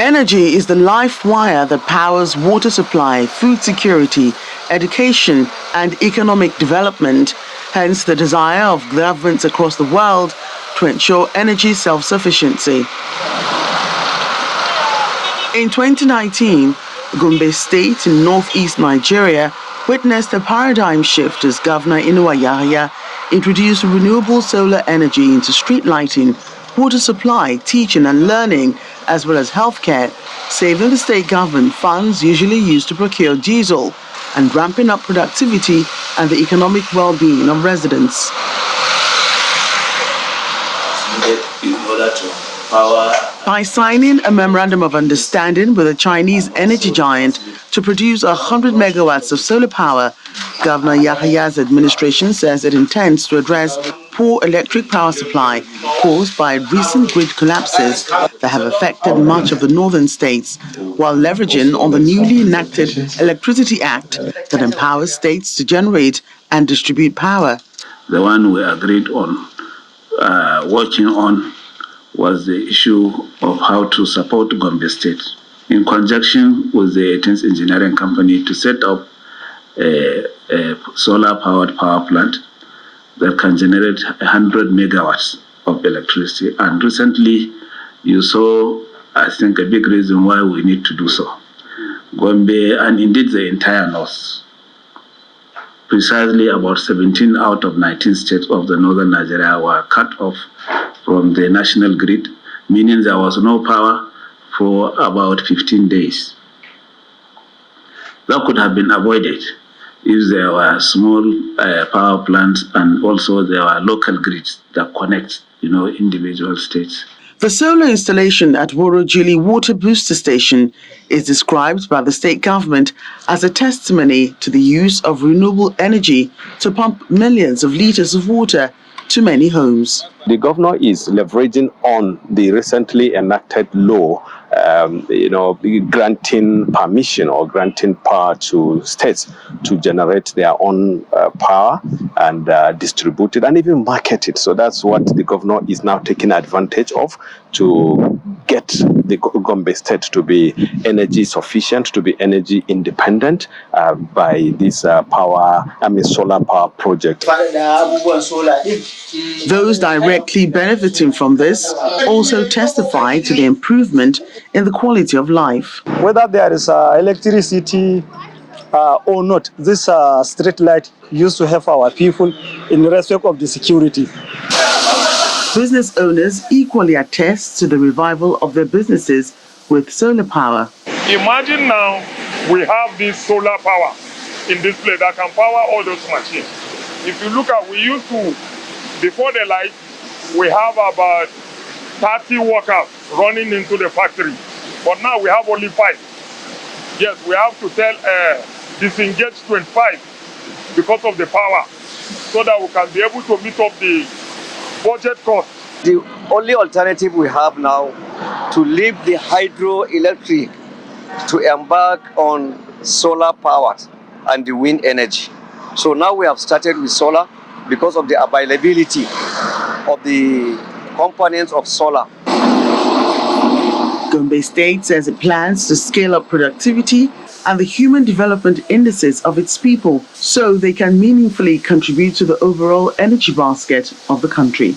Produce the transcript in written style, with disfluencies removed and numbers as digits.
Energy is the life wire that powers water supply, food security, education, and economic development, hence the desire of governments across the world to ensure energy self-sufficiency. In 2019, Gombe State in northeast Nigeria witnessed a paradigm shift as Governor Inuwa Yahya introduced renewable solar energy into street lighting, water supply, teaching and learning, as well as healthcare, saving the state government funds usually used to procure diesel and ramping up productivity and the economic well-being of residents. By signing a memorandum of understanding with a Chinese energy giant to produce 100 megawatts of solar power, Governor Yahya's administration says it intends to address poor electric power supply caused by recent grid collapses that have affected much of the northern states, while leveraging on the newly enacted Electricity Act that empowers states to generate and distribute power. The one we agreed on, working on, was the issue of how to support Gombe State in conjunction with the 18th Engineering Company to set up a solar-powered power plant that can generate 100 megawatts of electricity. And recently, you saw, I think, a big reason why we need to do so. Gombe, and indeed the entire north, precisely about 17 out of 19 states of the northern Nigeria were cut off from the national grid, meaning there was no power for about 15 days. That could have been avoided if there were small power plants and also there were local grids that connect, individual states. The solar installation at Worojili Water Booster Station is described by the state government as a testimony to the use of renewable energy to pump millions of liters of water to many homes. The governor is leveraging on the recently enacted law, granting permission or granting power to states to generate their own power and distribute it and even market it. So that's what the governor is now taking advantage of to get the Gombe state to be energy sufficient, to be energy independent by this solar power project. Those directly benefiting from this also testify to the improvement in the quality of life. Whether there is electricity or not, this street light used to help our people in respect of the security. Business owners equally attest to the revival of their businesses with solar power. Imagine now we have this solar power in this place that can power all those machines. If you look at, we used to, before the light, we have about 30 workers running into the factory. But now we have only 5. Yes, we have to tell disengage 25 because of the power, so that we can be able to meet up the budget cost. The only alternative we have now to leave the hydroelectric to embark on solar power and the wind energy. So now we have started with solar because of the availability of the components of solar. Gombe State says it plans to scale up productivity and the human development indices of its people so they can meaningfully contribute to the overall energy basket of the country.